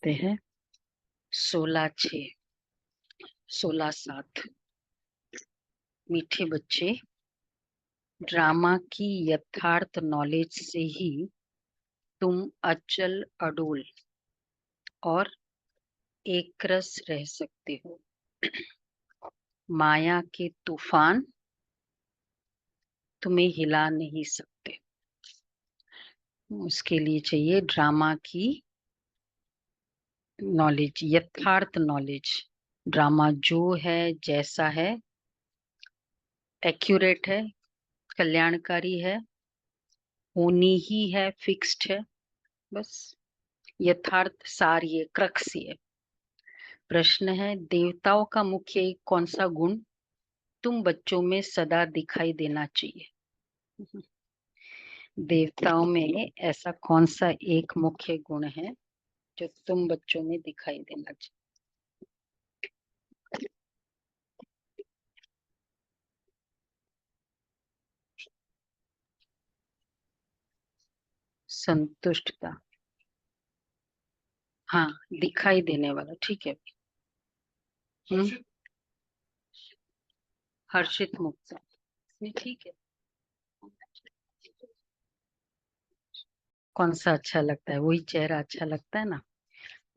करते हैं। 16/6, 16/7। मीठे बच्चे, ड्रामा की यथार्थ नॉलेज से ही तुम अचल अडोल और एकरस रह सकते हो। माया के तूफान तुम्हें हिला नहीं सकते। उसके लिए चाहिए ड्रामा की नॉलेज, यथार्थ नॉलेज। ड्रामा जो है, जैसा है, एक्यूरेट है, कल्याणकारी है, होनी ही है, फिक्स्ड है। बस यथार्थ सार ये क्रक्स ये। प्रश्न है, देवताओं का मुख्य एक कौन सा गुण तुम बच्चों में सदा दिखाई देना चाहिए? देवताओं में ऐसा कौन सा एक मुख्य गुण है जो तुम बच्चों में दिखाई देना चाहिए? संतुष्टता। हाँ, दिखाई देने वाला, ठीक है। हम्म, हर्षित मुक्त, ये ठीक है। कौन सा अच्छा लगता है? वही चेहरा अच्छा लगता है ना।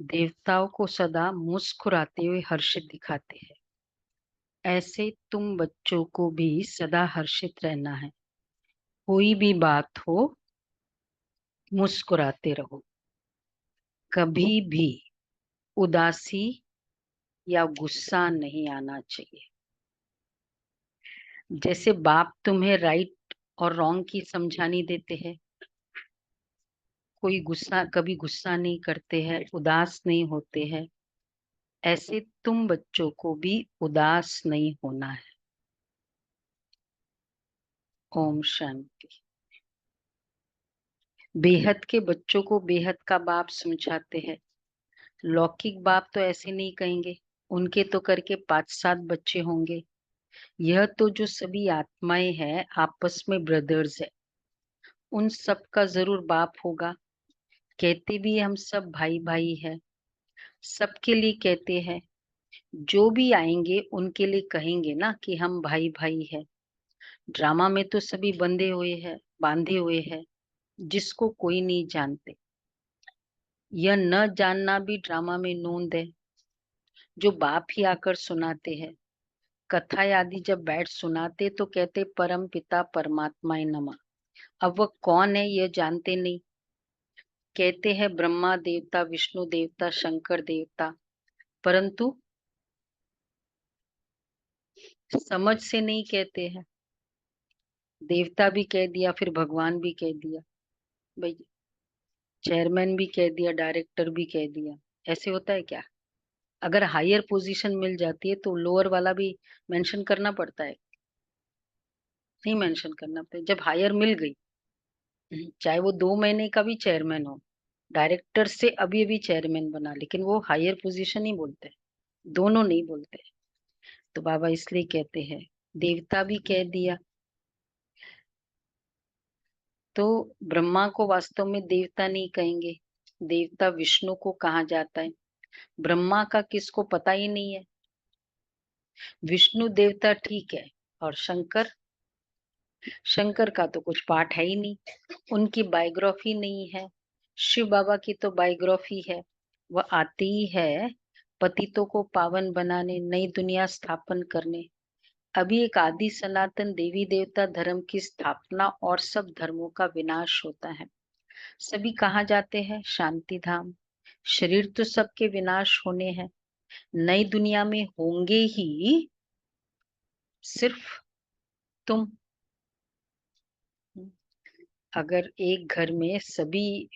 देवताओं को सदा मुस्कुराते हुए हर्षित दिखाते हैं। ऐसे तुम बच्चों को भी सदा हर्षित रहना है। कोई भी बात हो, मुस्कुराते रहो। कभी भी उदासी या गुस्सा नहीं आना चाहिए। जैसे बाप तुम्हें राइट और रॉन्ग की समझानी देते हैं, कोई गुस्सा, कभी गुस्सा नहीं करते हैं, उदास नहीं होते हैं, ऐसे तुम बच्चों को भी उदास नहीं होना है। ओम शांति। बेहद के बच्चों को बेहद का बाप समझाते हैं। लौकिक बाप तो ऐसे नहीं कहेंगे, उनके तो करके 5-7 बच्चे होंगे। यह तो जो सभी आत्माएं हैं, आपस में ब्रदर्स है, उन सब का जरूर बाप होगा। कहते भी हम सब भाई भाई है, सबके लिए कहते हैं। जो भी आएंगे उनके लिए कहेंगे ना कि हम भाई भाई है। ड्रामा में तो सभी बंधे हुए हैं, बांधे हुए हैं, जिसको कोई नहीं जानते। यह न जानना भी ड्रामा में नोंद है, जो बाप ही आकर सुनाते हैं। कथा आदि जब बैठ सुनाते तो कहते परम पिता परमात्मा नमः। अब वह कौन है यह जानते नहीं। कहते हैं ब्रह्मा देवता, विष्णु देवता, शंकर देवता, परंतु समझ से नहीं कहते हैं। देवता भी कह दिया, फिर भगवान भी कह दिया, भाई चेयरमैन भी कह दिया, डायरेक्टर भी कह दिया। ऐसे होता है क्या? अगर हायर पोजीशन मिल जाती है तो लोअर वाला भी मेंशन करना पड़ता है? नहीं मेंशन करना पड़ता। जब हायर मिल गई, चाहे वो 2 महीने का भी चेयरमैन हो, डायरेक्टर से अभी अभी चेयरमैन बना, लेकिन वो हायर पोजीशन ही बोलते हैं, दोनों नहीं बोलते। तो बाबा इसलिए कहते हैं, देवता भी कह दिया। तो ब्रह्मा को वास्तव में देवता नहीं कहेंगे, देवता विष्णु को कहा जाता है। ब्रह्मा का किसको पता ही नहीं है। विष्णु देवता ठीक है, और शंकर, शंकर का तो कुछ पाठ है ही नहीं, उनकी बायोग्राफी नहीं है। शिव बाबा की तो बायोग्राफी है। वह आते ही है पतितों को पावन बनाने, नई दुनिया स्थापन करने। अभी एक आदि सनातन देवी देवता धर्म की स्थापना और सब धर्मों का विनाश होता है। सभी कहाँ जाते हैं? शांति धाम। शरीर तो सबके विनाश होने हैं, नई दुनिया में होंगे ही सिर्फ तुम। अगर एक घर में सभी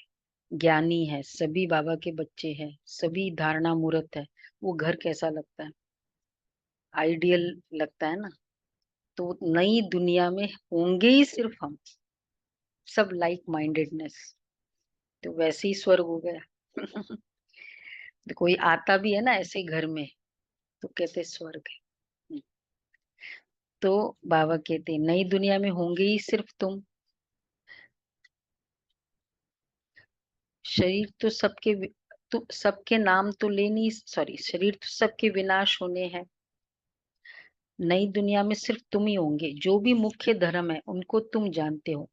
ज्ञानी है, सभी बाबा के बच्चे हैं, सभी धारणा मूर्त है, वो घर कैसा लगता है? आइडियल लगता है ना। तो नई दुनिया में होंगे ही सिर्फ हम, सब लाइक माइंडेडनेस। तो वैसे ही स्वर्ग हो गया। तो कोई आता भी है ना ऐसे घर में, तो कहते स्वर्ग है। तो बाबा कहते नई दुनिया में होंगे ही सिर्फ तुम। शरीर तो सबके तो सबके नाम तो ले नहीं, सॉरी, शरीर तो सबके विनाश होने हैं। नई दुनिया में सिर्फ तुम ही होंगे, जो भी मुख्य धर्म है उनको तुम जानते हो।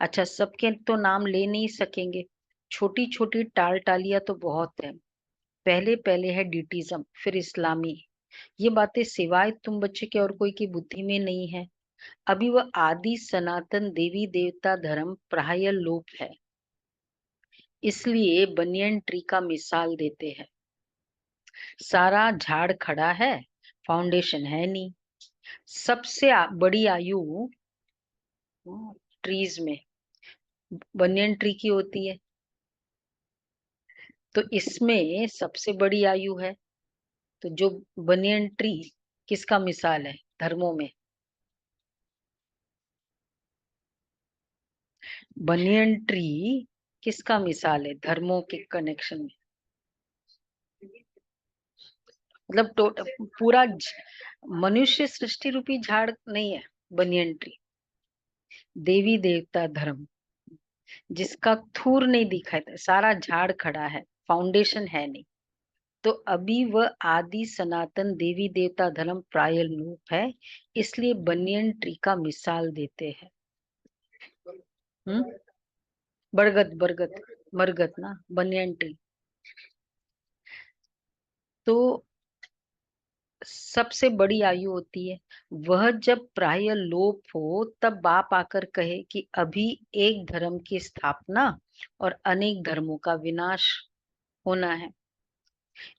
अच्छा, सबके तो नाम ले नहीं सकेंगे, छोटी छोटी टाल टालियां तो बहुत है। पहले पहले है डिटिज्म, फिर इस्लामी। ये बातें सिवाय तुम बच्चे के और कोई की बुद्धि में नहीं है। अभी वह आदि सनातन देवी देवता धर्म प्राय लोप है। इसलिए बनियन ट्री का मिसाल देते हैं। सारा झाड़ खड़ा है, फाउंडेशन है नहीं। सबसे बड़ी आयु ट्रीज में बनियन ट्री की होती है, तो इसमें सबसे बड़ी आयु है। तो जो बनियन ट्री किसका मिसाल है धर्मों में? बनियन ट्री किसका मिसाल है धर्मों के कनेक्शन में? मतलब पूरा मनुष्य सृष्टि रूपी झाड़ नहीं है बनियन ट्री। देवी देवता धर्म जिसका थूर नहीं दिखाई दे, सारा झाड़ खड़ा है, फाउंडेशन है नहीं। तो अभी वह आदि सनातन देवी देवता धर्म प्राय लोप है। इसलिए बनियन ट्री का मिसाल देते हैं। हम्म। बरगद बरगद मरगद ना, बनियन ट्री। तो सबसे बड़ी आयु होती है। वह जब प्राय लोप हो तब बाप आकर कहे कि अभी एक धर्म की स्थापना और अनेक धर्मों का विनाश होना है।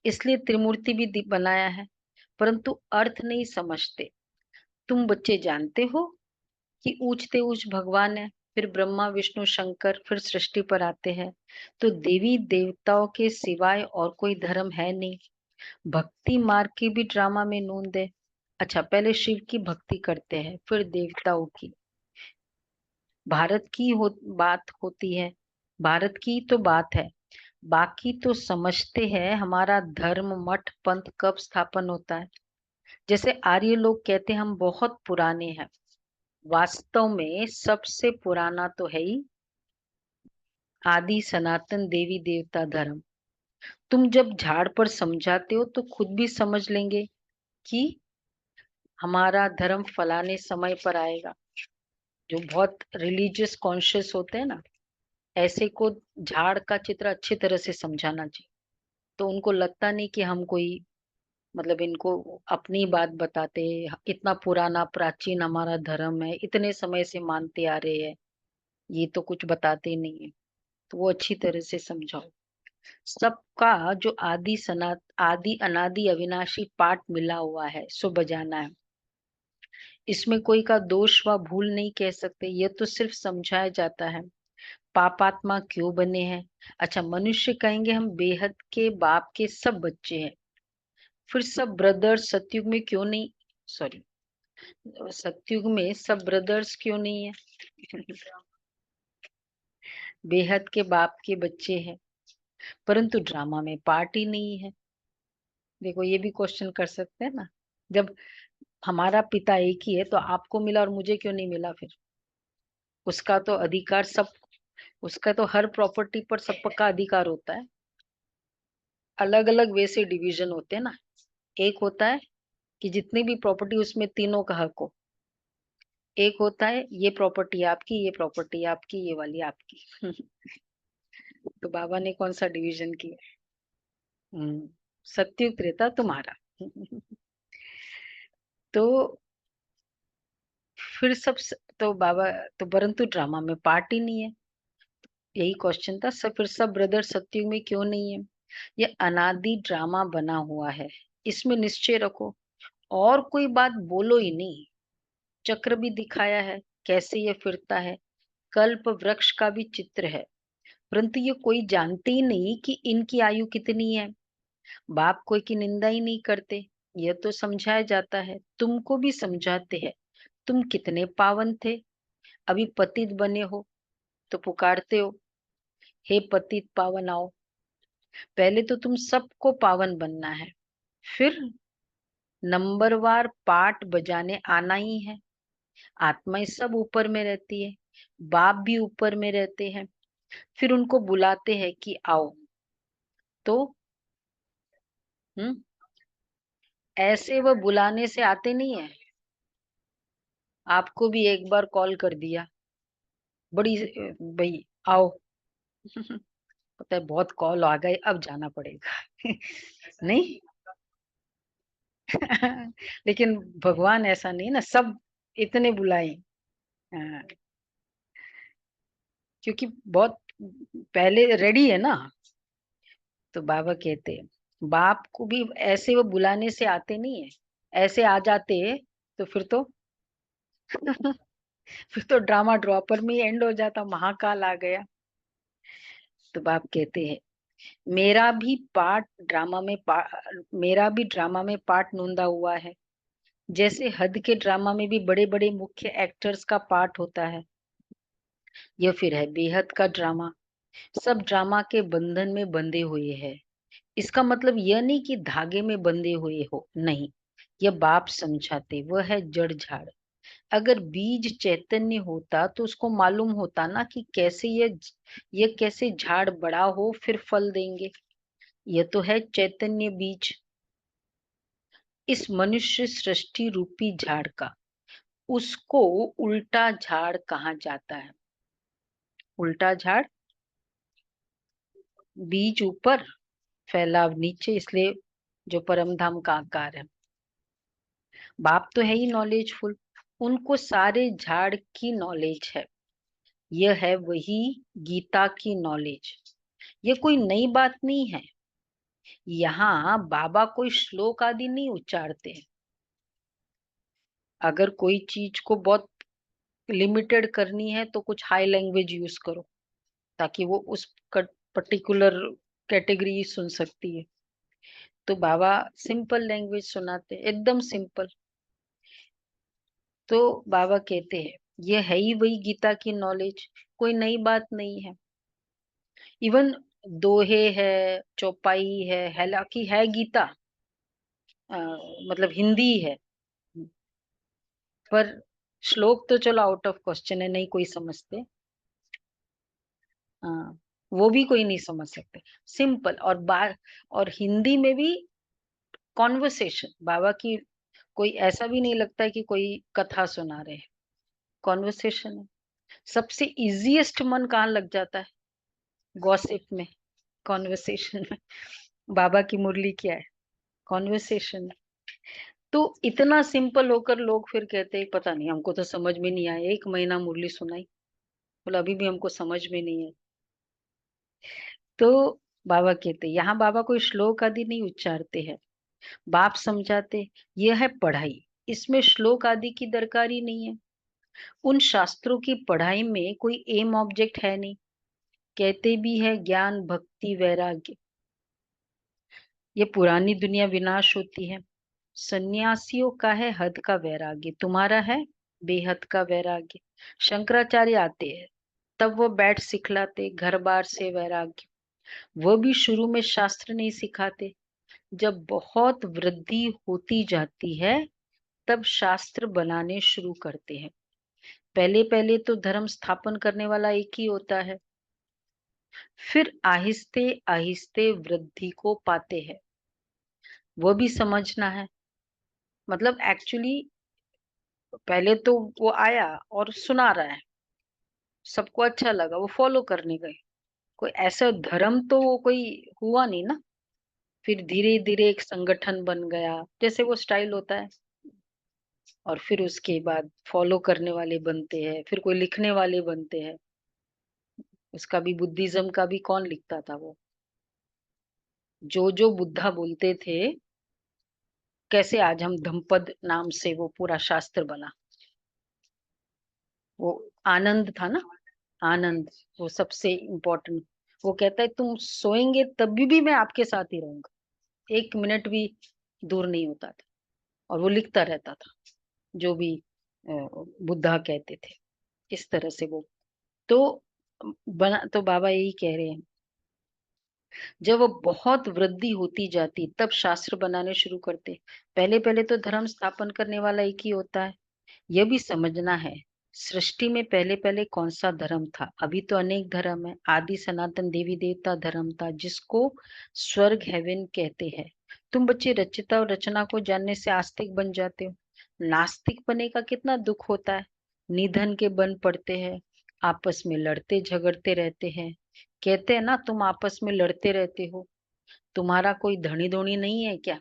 इसलिए त्रिमूर्ति भी बनाया है, परंतु अर्थ नहीं समझते। तुम बच्चे जानते हो कि ऊंचते ऊंच भगवान है, फिर ब्रह्मा विष्णु शंकर, फिर सृष्टि पर आते हैं। तो देवी देवताओं के सिवाय और कोई धर्म है नहीं। भक्ति मार्ग की भी ड्रामा में नोंद है। अच्छा, पहले शिव की भक्ति करते हैं, फिर देवताओं की। भारत की बात होती है, भारत की तो बात है। बाकी तो समझते हैं हमारा धर्म मठ पंथ कब स्थापन होता है। जैसे आर्य लोग कहते हैं हम बहुत पुराने हैं। वास्तव में सबसे पुराना तो है ही आदि सनातन देवी देवता धर्म। तुम जब झाड़ पर समझाते हो तो खुद भी समझ लेंगे कि हमारा धर्म फलाने समय पर आएगा। जो बहुत रिलीजियस कॉन्शियस होते हैं ना, ऐसे को झाड़ का चित्र अच्छी तरह से समझाना चाहिए। तो उनको लगता नहीं कि हम कोई, मतलब इनको अपनी बात बताते हैं, इतना पुराना प्राचीन हमारा धर्म है, इतने समय से मानते आ रहे हैं, ये तो कुछ बताते नहीं है। तो वो अच्छी तरह से समझाओ। सबका जो आदि अनादि अविनाशी पाठ मिला हुआ है सो बजाना है। इसमें कोई का दोष व भूल नहीं कह सकते, ये तो सिर्फ समझाया जाता है। पापात्मा क्यों बने हैं? अच्छा, मनुष्य कहेंगे हम बेहद के बाप के सब बच्चे हैं। फिर सब ब्रदर्स सतयुग में क्यों नहीं, सॉरी, सतयुग में सब ब्रदर्स क्यों नहीं है? बेहद के बाप के बच्चे हैं, परंतु ड्रामा में पार्ट ही नहीं है। देखो, ये भी क्वेश्चन कर सकते हैं ना। जब हमारा पिता एक ही है तो आपको मिला और मुझे क्यों नहीं मिला फिर? उसका तो अधिकार सब, उसका तो हर प्रॉपर्टी पर सबका अधिकार होता है। अलग अलग वे से डिवीजन होते हैं ना। एक होता है कि जितनी भी प्रॉपर्टी उसमें तीनों का हक हो। एक होता है ये प्रॉपर्टी आपकी, ये प्रॉपर्टी आपकी, ये वाली आपकी। तो बाबा ने कौन सा डिवीजन किया? सत्युग त्रेता तुम्हारा। तो फिर तो बाबा, तो परंतु ड्रामा में पार्ट ही नहीं है। यही क्वेश्चन था, सब फिर सब ब्रदर सत्युग में क्यों नहीं है? ये अनादि ड्रामा बना हुआ है, इसमें निश्चय रखो। और कोई बात बोलो ही नहीं। चक्र भी दिखाया है कैसे ये फिरता है, कल्प वृक्ष का भी चित्र है, परंतु ये कोई जानते ही नहीं कि इनकी आयु कितनी है। बाप कोई की निंदा ही नहीं करते। यह तो समझाया जाता है, तुमको भी समझाते हैं। तुम कितने पावन थे, अभी पतित बने हो तो पुकारते हो, हे पतित पावन आओ। पहले तो तुम सबको पावन बनना है, फिर नंबरवार पाठ बजाने आना ही है। आत्माएं सब ऊपर में रहती है, बाप भी ऊपर में रहते हैं। फिर उनको बुलाते हैं कि आओ। तो ऐसे वो बुलाने से आते नहीं है। आपको भी एक बार कॉल कर दिया, बड़ी भाई आओ। पता है बहुत कॉल आ गए, अब जाना पड़ेगा। नहीं। लेकिन भगवान ऐसा नहीं ना, सब इतने बुलाए। हाँ, क्योंकि बहुत पहले रेडी है ना। तो बाबा कहते हैं बाप को भी ऐसे वो बुलाने से आते नहीं है। ऐसे आ जाते तो फिर तो फिर तो ड्रामा ड्रॉपर में ही एंड हो जाता, महाकाल आ गया। तो बाप कहते हैं मेरा भी पार्ट ड्रामा में मेरा भी ड्रामा में पार्ट नूंदा हुआ है। जैसे हद के ड्रामा में भी बड़े बड़े मुख्य एक्टर्स का पार्ट होता है, यह फिर है बेहद का ड्रामा। सब ड्रामा के बंधन में बंधे हुए हैं। इसका मतलब यह नहीं कि धागे में बंधे हुए हो, नहीं। यह बाप समझाते वह है जड़ झाड़। अगर बीज चैतन्य होता तो उसको मालूम होता ना कि कैसे ये कैसे झाड़ बड़ा हो फिर फल देंगे। यह तो है चैतन्य बीज। इस मनुष्य सृष्टि रूपी झाड़ का उसको उल्टा झाड़ कहा जाता है। उल्टा झाड़, बीज ऊपर फैलाव नीचे, इसलिए जो परम धाम का आकार है। बाप तो है ही नॉलेजफुल, उनको सारे झाड़ की नॉलेज है। यह है वही गीता की नॉलेज। ये कोई नई बात नहीं है। यहाँ बाबा कोई श्लोक आदि नहीं उच्चारते। अगर कोई चीज को बहुत लिमिटेड करनी है तो कुछ हाई लैंग्वेज यूज करो, ताकि वो उस पर्टिकुलर कैटेगरी सुन सकती है। तो बाबा सिंपल लैंग्वेज सुनाते, एकदम सिंपल। तो बाबा कहते हैं ये है ही वही गीता की नॉलेज, कोई नई बात नहीं है। इवन दोहे है, चौपाई है, हालांकि है गीता, अ, मतलब हिंदी है, पर श्लोक तो चलो आउट ऑफ क्वेश्चन है, नहीं कोई समझते। हाँ, वो भी कोई नहीं समझ सकते। सिंपल और बात, और हिंदी में भी कॉन्वर्सेशन बाबा की। कोई ऐसा भी नहीं लगता है कि कोई कथा सुना रहे हैं, कॉन्वर्सेशन है। सबसे इजीएस्ट मन कहाँ लग जाता है? गॉसिप में, कॉन्वर्सेशन में। बाबा की मुरली क्या है? कॉन्वर्सेशन। तो इतना सिंपल होकर लोग फिर कहते हैं पता नहीं, हमको तो समझ में नहीं आया, 1 महीना मुरली सुनाई, बोला अभी भी हमको समझ में नहीं है। तो बाबा कहते यहाँ बाबा कोई श्लोक आदि नहीं उच्चारते हैं। बाप समझाते यह है पढ़ाई, इसमें श्लोक आदि की दरकारी नहीं है। उन शास्त्रों की पढ़ाई में कोई एम ऑब्जेक्ट है नहीं। कहते भी है ज्ञान भक्ति वैराग्य, ये पुरानी दुनिया विनाश होती है। सन्यासियों का है हद का वैराग्य, तुम्हारा है बेहद का वैराग्य। शंकराचार्य आते हैं तब वो बैठ सिखलाते घर बार से वैराग्य। वो भी शुरू में शास्त्र नहीं सिखाते, जब बहुत वृद्धि होती जाती है तब शास्त्र बनाने शुरू करते हैं। पहले पहले तो धर्म स्थापन करने वाला एक ही होता है, फिर आहिस्ते आहिस्ते वृद्धि को पाते हैं। वो भी समझना है। मतलब एक्चुअली पहले तो वो आया और सुना रहा है, सबको अच्छा लगा, वो फॉलो करने गए। कोई ऐसा धर्म तो वो कोई हुआ नहीं ना। फिर धीरे धीरे एक संगठन बन गया, जैसे वो स्टाइल होता है। और फिर उसके बाद फॉलो करने वाले बनते हैं, फिर कोई लिखने वाले बनते हैं। उसका भी बुद्धिज्म का भी कौन लिखता था? वो जो जो बुद्धा बोलते थे, कैसे आज हम धम्पद नाम से वो पूरा शास्त्र बना। वो आनंद था ना, आनंद, वो सबसे इम्पोर्टेंट। वो कहता है तुम सोएंगे तभी भी मैं आपके साथ ही रहूंगा, 1 मिनट भी दूर नहीं होता था। और वो लिखता रहता था जो भी बुद्धा कहते थे, इस तरह से वो। तो बना तो बाबा यही कह रहे हैं, जब वो बहुत वृद्धि होती जाती तब शास्त्र बनाने शुरू करते। पहले पहले तो धर्म स्थापन करने वाला एक ही होता है। यह भी समझना है सृष्टि में पहले पहले कौन सा धर्म था? अभी तो अनेक धर्म है। आदि सनातन देवी देवता धर्म था, जिसको स्वर्ग हेवन कहते हैं। तुम बच्चे रचयिता और रचना को जानने से आस्तिक बन जाते हो। नास्तिक बनने का कितना दुख होता है। निधन के बन पड़ते हैं, आपस में लड़ते झगड़ते रहते हैं। कहते हैं ना, तुम आपस में लड़ते रहते हो, तुम्हारा कोई धनी धोनी नहीं है क्या?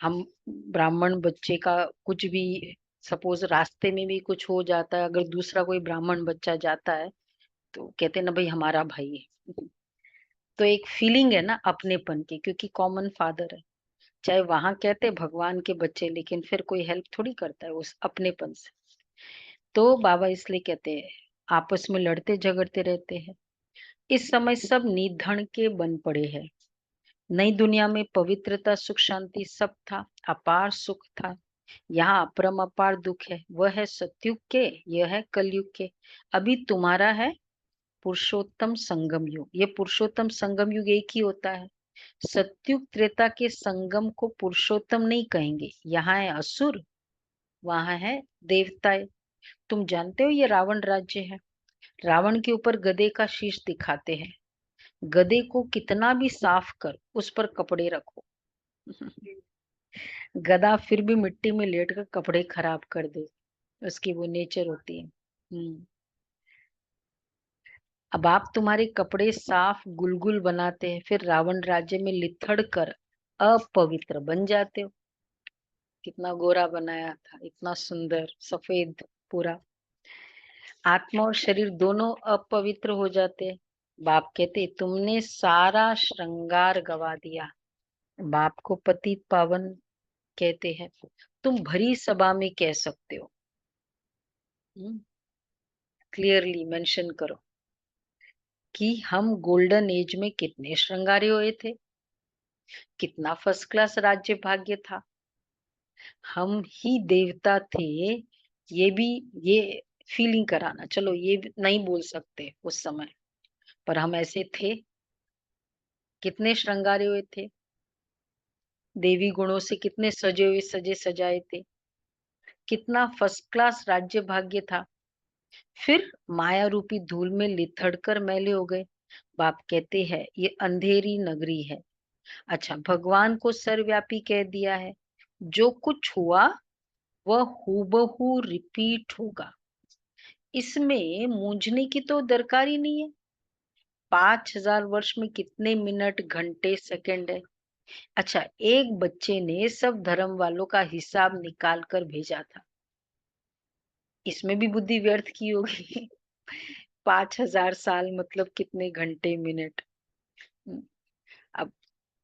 हम ब्राह्मण बच्चे का कुछ भी, सपोज रास्ते में भी कुछ हो जाता है, अगर दूसरा कोई ब्राह्मण बच्चा जाता है तो कहते हैं ना, भाई हमारा भाई है। तो एक फीलिंग है ना अपनेपन की, क्योंकि कॉमन फादर है। चाहे वहां कहते हैं भगवान के बच्चे, लेकिन फिर कोई हेल्प थोड़ी करता है उस अपनेपन से। तो बाबा इसलिए कहते हैं आपस में लड़ते झगड़ते रहते हैं। इस समय सब निधन के बन पड़े हैं। नई दुनिया में पवित्रता सुख शांति सब था, अपार सुख था। यहाँ अपरम अपार दुख है, वह है सतयुग के, यह है कलयुग के। अभी तुम्हारा है पुरुषोत्तम संगम युग। ये पुरुषोत्तम संगम युग एक ही होता है। सतयुग त्रेता के संगम को पुरुषोत्तम नहीं कहेंगे। यहाँ है असुर, वहां है देवता। तुम जानते हो ये रावण राज्य है। रावण के ऊपर गधे का शीश दिखाते हैं। गधे को कितना भी साफ कर, उस पर कपड़े रखो, गधा फिर भी मिट्टी में लेटकर कपड़े खराब कर दे। उसकी वो नेचर होती है। अब आप तुम्हारे कपड़े साफ गुलगुल बनाते हैं, फिर रावण राज्य में लिथड़ कर अपवित्र बन जाते हो। कितना गोरा बनाया था, इतना सुंदर सफेद पूरा। आत्मा और शरीर दोनों अपवित्र हो जाते हैं। बाप कहते तुमने सारा श्रृंगार गवा दिया। बाप को पतित पावन कहते हैं। तुम भरी सभा में कह सकते हो, क्लियरली मेंशन करो कि हम गोल्डन एज में कितने श्रृंगारे हुए थे, कितना फर्स्ट क्लास राज्य भाग्य था। हम ही देवता थे। ये भी, ये फीलिंग कराना, चलो ये भी नहीं बोल सकते उस समय, पर हम ऐसे थे। कितने श्रृंगारे हुए थे, देवी गुणों से कितने सजे हुए सजे सजाए थे। कितना फर्स्ट क्लास राज्य भाग्य था। फिर माया रूपी धूल में लिथड़ कर मैले हो गए। बाप कहते हैं ये अंधेरी नगरी है। अच्छा, भगवान को सर्वव्यापी कह दिया है। जो कुछ हुआ वह हूबहू रिपीट होगा। इसमें मूंझने की तो दरकार ही नहीं है। 5,000 वर्ष में कितने मिनट घंटे सेकंड है। अच्छा, एक बच्चे ने सब धर्म वालों का हिसाब निकाल कर भेजा था। इसमें भी बुद्धि व्यर्थ की होगी। 5,000 साल मतलब कितने घंटे मिनट। हम्म, अब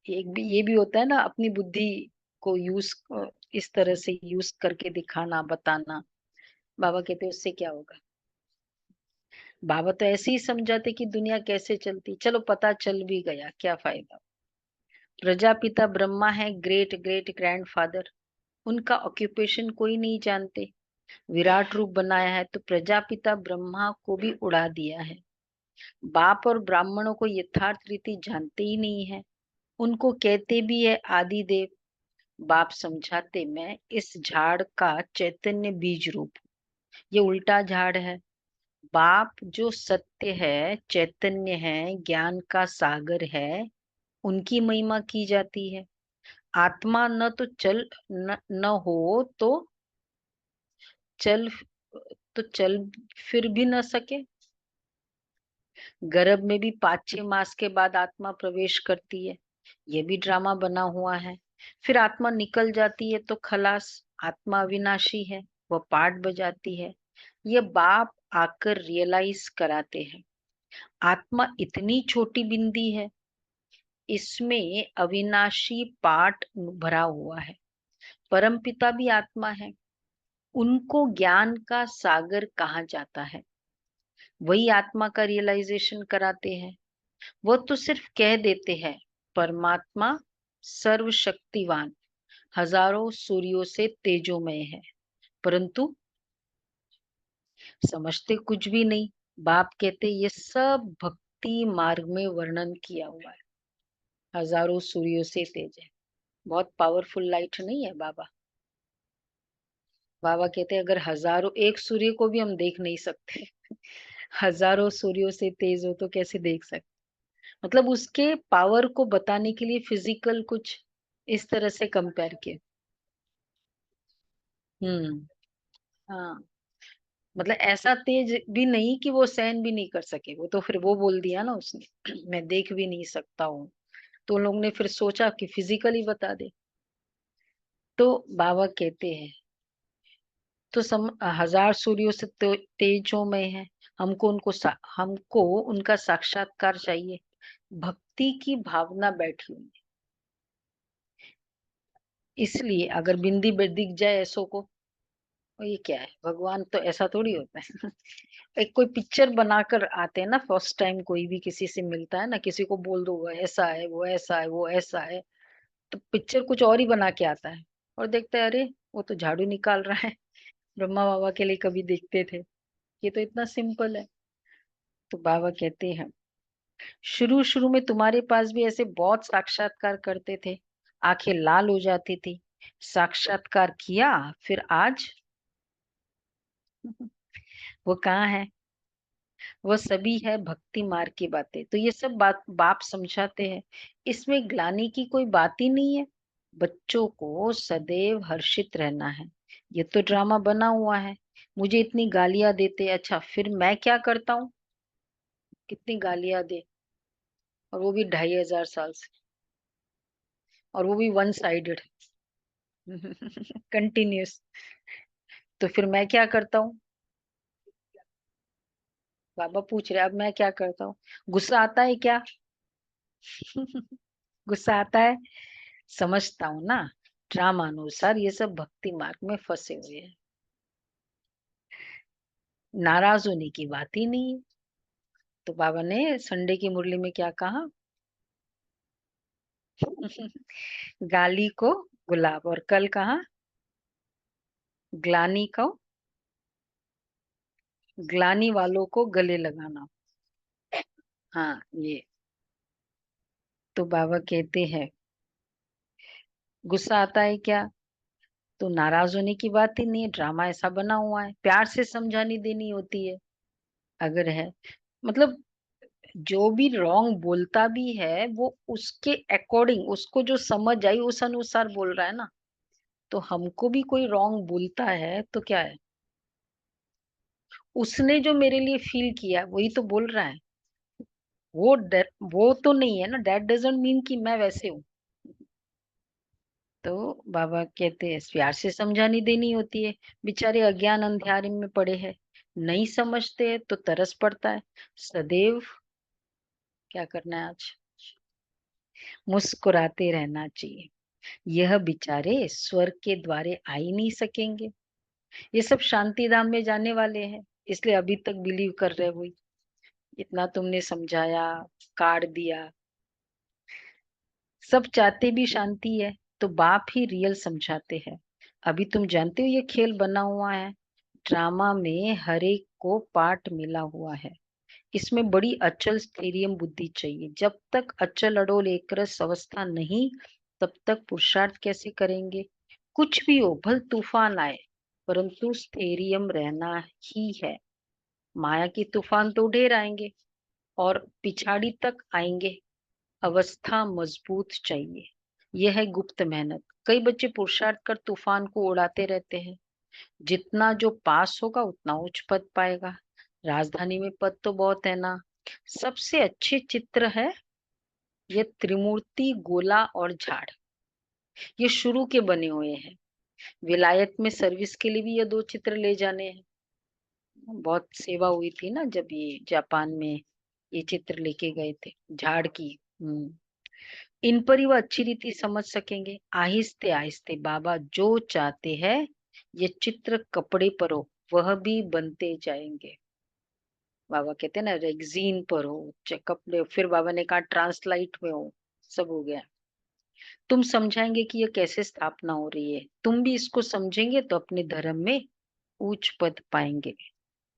एक भी ये भी होता है ना, अपनी बुद्धि को यूज, इस तरह से यूज करके दिखाना बताना। बाबा कहते उससे क्या होगा। बाबा तो ऐसे ही समझाते कि दुनिया कैसे चलती, चलो पता चल भी गया, क्या फायदा। प्रजापिता ब्रह्मा है, ग्रेट ग्रेट ग्रैंडफादर। उनका ऑक्यूपेशन कोई नहीं जानते। विराट रूप बनाया है तो प्रजापिता ब्रह्मा को भी उड़ा दिया है। बाप और ब्राह्मणों को यथार्थ रीति जानते ही नहीं है। उनको कहते भी है आदि देव। बाप समझाते मैं इस झाड़ का चैतन्य बीज रूप हूं। ये उल्टा झाड़ है। बाप जो सत्य है, चैतन्य है, ज्ञान का सागर है, उनकी महिमा की जाती है। आत्मा न तो चल, न हो चल तो चल फिर भी न सके। गर्भ में भी 5-6 मास के बाद आत्मा प्रवेश करती है। ये भी ड्रामा बना हुआ है। फिर आत्मा निकल जाती है तो खलास। आत्मा अविनाशी है, वह पाठ बजाती है। ये बाप आकर रियलाइज कराते हैं। आत्मा इतनी छोटी बिंदी है, इसमें अविनाशी पाठ भरा हुआ है। परमपिता भी आत्मा है, उनको ज्ञान का सागर कहा जाता है। वही आत्मा का रियलाइजेशन कराते हैं। वो तो सिर्फ कह देते हैं परमात्मा सर्वशक्तिवान, हजारों सूर्यों से तेजोमय है, परंतु समझते कुछ भी नहीं। बाप कहते ये सब भक्ति मार्ग में वर्णन किया हुआ है। हजारों सूर्यों से तेज है। बहुत पावरफुल लाइट नहीं है बाबा। बाबा कहते हैं अगर हजारों, एक सूर्य को भी हम देख नहीं सकते, हजारों सूर्यों से तेज हो तो कैसे देख सकते। मतलब उसके पावर को बताने के लिए फिजिकल कुछ इस तरह से कंपेयर किया। हम्म। हाँ, मतलब ऐसा तेज भी नहीं कि वो सहन भी नहीं कर सके, वो तो फिर वो बोल दिया ना उसने मैं देख भी नहीं सकता हूँ। तो उन लोगों ने फिर सोचा कि फिजिकली बता दे। तो बाबा कहते हैं तो हजार सूर्यों से तो तेजों में है। हमको उनका साक्षात्कार चाहिए। भक्ति की भावना बैठी हुई है, इसलिए अगर बिंदी दिख जाए ऐसो को, और ये क्या है, भगवान तो ऐसा थोड़ी होता है। एक कोई पिक्चर बनाकर आते हैं ना, फर्स्ट टाइम कोई भी किसी से मिलता है ना, किसी को बोल दो वो ऐसा है, वो ऐसा है, वो ऐसा है, तो पिक्चर कुछ और ही बना के आता है। और देखता है अरे वो तो झाड़ू निकाल रहा है। ब्रह्मा बाबा के लिए कभी देखते थे, ये तो इतना सिंपल है। तो बाबा कहते हैं शुरू शुरू में तुम्हारे पास भी ऐसे बहुत साक्षात्कार करते थे, आंखें लाल हो जाती थी, साक्षात्कार किया, फिर आज वो कहाँ है। वो सभी है भक्ति मार्ग की बातें, तो ये सब बात बाप समझाते हैं। इसमें ग्लानि की कोई बात ही नहीं है। बच्चों को सदैव हर्षित रहना है। ये तो ड्रामा बना हुआ है। मुझे इतनी गालियां देते, अच्छा फिर मैं क्या करता हूँ, कितनी गालियां दे, और वो भी 2500 साल से, और वो भी वन साइडेड, कंटिन्यूस। तो फिर मैं क्या करता हूँ, बाबा पूछ रहे अब मैं क्या करता हूँ। गुस्सा आता है क्या? गुस्सा आता है, समझता हूँ ना, ड्रामा अनुसार ये सब भक्ति मार्ग में फंसे हुए हैं, नाराज होने की बात ही नहीं है। तो बाबा ने संडे की मुरली में क्या कहा? गाली को गुलाब, और कल कहा ग्लानी को, ग्लानी वालों को गले लगाना। हाँ ये। तो बाबा कहते हैं गुस्सा आता है क्या, तो नाराज होने की बात ही नहीं है, ड्रामा ऐसा बना हुआ है, प्यार से समझानी देनी होती है अगर है। मतलब जो भी रॉन्ग बोलता भी है वो उसके अकॉर्डिंग, उसको जो समझ आई उस अनुसार बोल रहा है ना। तो हमको भी कोई रॉन्ग बोलता है तो क्या है, उसने जो मेरे लिए फील किया वही तो बोल रहा है। वो तो नहीं है ना, दैट डजंट मीन कि मैं वैसे हूँ। तो बाबा कहते हैं प्यार से समझानी देनी होती है। बेचारे अज्ञान अंधियारे में पड़े हैं, नहीं समझते हैं तो तरस पड़ता है। सदैव क्या करना है आज, मुस्कुराते रहना चाहिए। यह बेचारे स्वर्ग के द्वारे आ ही नहीं सकेंगे, ये सब शांति धाम में जाने वाले हैं, इसलिए अभी तक बिलीव कर रहे हुए। इतना तुमने समझाया, कार्ड दिया, सब चाहते भी शांति है, तो बाप ही रियल समझाते हैं। अभी तुम जानते हो ये खेल बना हुआ है, ड्रामा में हर एक को पार्ट मिला हुआ है। इसमें बड़ी अचल स्थैर्य बुद्धि चाहिए। जब तक अचल अडोल एकरस अवस्था नहीं, तब तक पुरुषार्थ कैसे करेंगे। कुछ भी हो, भल तूफान आए, परंतु स्थैर्य रहना ही है। माया की तूफान तो ढेर आएंगे और पिछाड़ी तक आएंगे, अवस्था मजबूत चाहिए। यह है गुप्त मेहनत। कई बच्चे पुरुषार्थ कर तूफान को उड़ाते रहते हैं, जितना जो पास होगा उतना उच्च पद पाएगा। राजधानी में पद तो बहुत है ना। सबसे अच्छे चित्र है ये त्रिमूर्ति, गोला और झाड़, ये शुरू के बने हुए हैं। विलायत में सर्विस के लिए भी ये दो चित्र ले जाने हैं। बहुत सेवा हुई थी ना जब ये जापान में ये चित्र लेके गए थे झाड़ की। इन पर ही वह अच्छी रीति समझ सकेंगे। आहिस्ते आहिस्ते बाबा जो चाहते हैं ये चित्र कपड़े पर हो, वह भी बनते जाएंगे। बाबा कहते हैं ना रेगजीन पर हो, चाहे कपड़े हो। फिर बाबा ने कहा ट्रांसलाइट में हो, सब हो गया। तुम समझाएंगे कि ये कैसे स्थापना हो रही है, तुम भी इसको समझेंगे तो अपने धर्म में उच्च पद पाएंगे।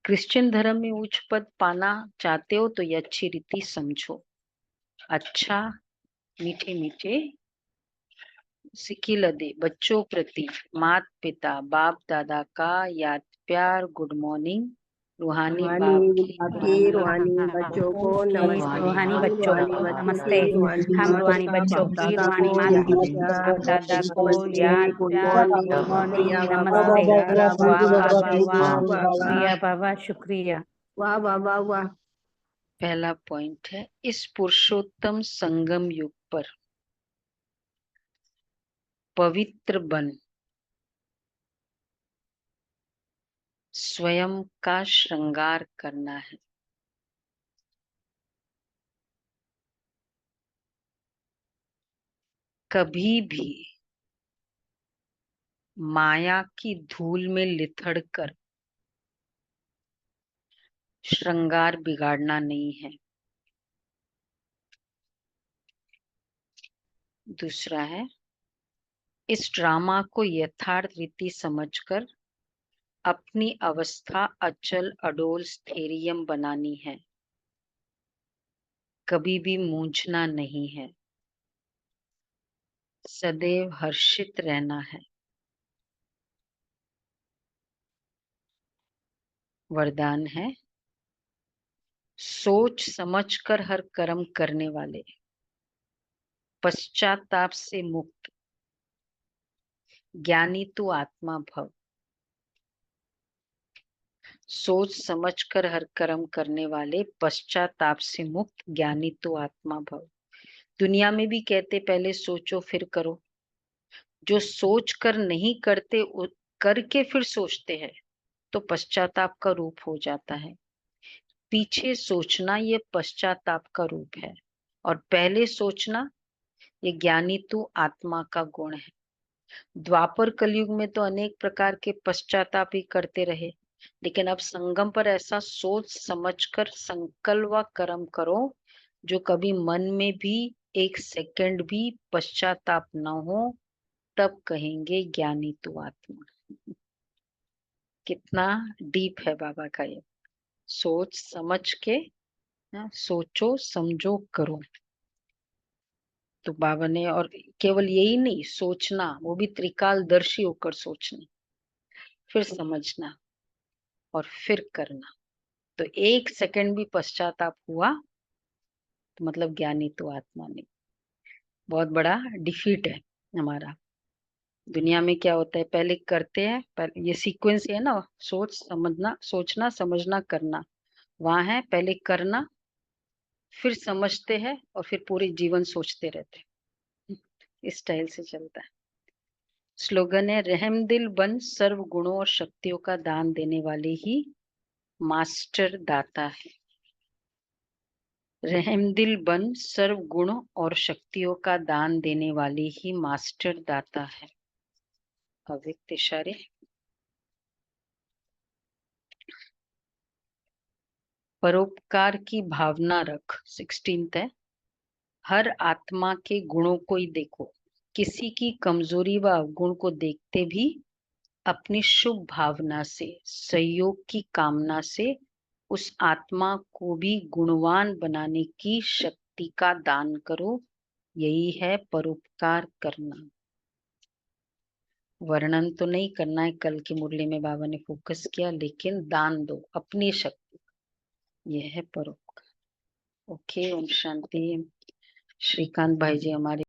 क्रिश्चियन धर्म में उच्च पद पाना चाहते हो तो ये अच्छी रीति समझो। अच्छा, मीठे मीठे सिकिलदे बच्चों प्रति माता पिता बाप दादा का याद प्यार गुड मॉर्निंग। रूहानी बाप के रूहानी बच्चों को नमस्ते। रूहानी बच्चों को नमस्ते। हम रूहानी बच्चों की रूहानी माता दादा को याद प्यार गुड मॉर्निंग नमस्ते। वाह बाबा वाह शुक्रिया बाबा शुक्रिया। वाह बाबा वाह। पहला पॉइंट है, इस पुरुषोत्तम संगम युग पर पवित्र बन स्वयं का श्रृंगार करना है। कभी भी माया की धूल में लिथड़ कर श्रृंगार बिगाड़ना नहीं है। दूसरा है, इस ड्रामा को यथार्थ रीति समझकर अपनी अवस्था अचल अडोल स्थैर्यम बनानी है। कभी भी मूंझना नहीं है, सदैव हर्षित रहना है। वरदान है, सोच समझकर हर कर्म करने वाले पश्चाताप से मुक्त ज्ञानी तू आत्मा भव। सोच समझकर हर कर्म करने वाले पश्चाताप से मुक्त ज्ञानी तू आत्मा भव। दुनिया में भी कहते पहले सोचो फिर करो। जो सोच कर नहीं करते करके फिर सोचते हैं तो पश्चाताप का रूप हो जाता है। पीछे सोचना ये पश्चाताप का रूप है और पहले सोचना ये ज्ञानी तू आत्मा का गुण है। द्वापर कलयुग में तो अनेक प्रकार के पश्चाताप ही करते रहे, लेकिन अब संगम पर ऐसा सोच समझकर संकल्प व कर्म करो जो कभी मन में भी एक सेकंड भी पश्चाताप न हो, तब कहेंगे ज्ञानी तू आत्मा। कितना डीप है बाबा का ये। सोच समझ के सोचो समझो करो। तो बाबा ने, और केवल यही नहीं, सोचना वो भी त्रिकालदर्शी होकर सोचना, फिर समझना और फिर करना। तो एक सेकंड भी पश्चाताप हुआ तो मतलब ज्ञानी तो आत्मा नहीं। बहुत बड़ा डिफीट है हमारा। दुनिया में क्या होता है, पहले करते हैं, पहले ये सीक्वेंस है ना, सोच समझना सोचना समझना करना। वहां है पहले करना फिर समझते हैं और फिर पूरे जीवन सोचते रहते हैं। इस स्टाइल से चलता है। स्लोगन है, रहमदिल बन सर्व गुणों और शक्तियों का दान देने वाले ही मास्टर दाता है। रहमदिल बन सर्व गुण और शक्तियों का दान देने वाले ही मास्टर दाता है। अव्यक्त इशारे। परोपकार की भावना रख, 16th है। हर आत्मा के गुणों को ही देखो, किसी की कमजोरी व अवगुण को देखते भी अपनी शुभ भावना से सहयोग की कामना से उस आत्मा को भी गुणवान बनाने की शक्ति का दान करो। यही है परोपकार करना। वर्णन तो नहीं करना है, कल की मुरली में बाबा ने फोकस किया, लेकिन दान दो अपनी शक्ति, यह है परोपकार। ओके, ओम शांति। श्रीकांत भाई जी हमारे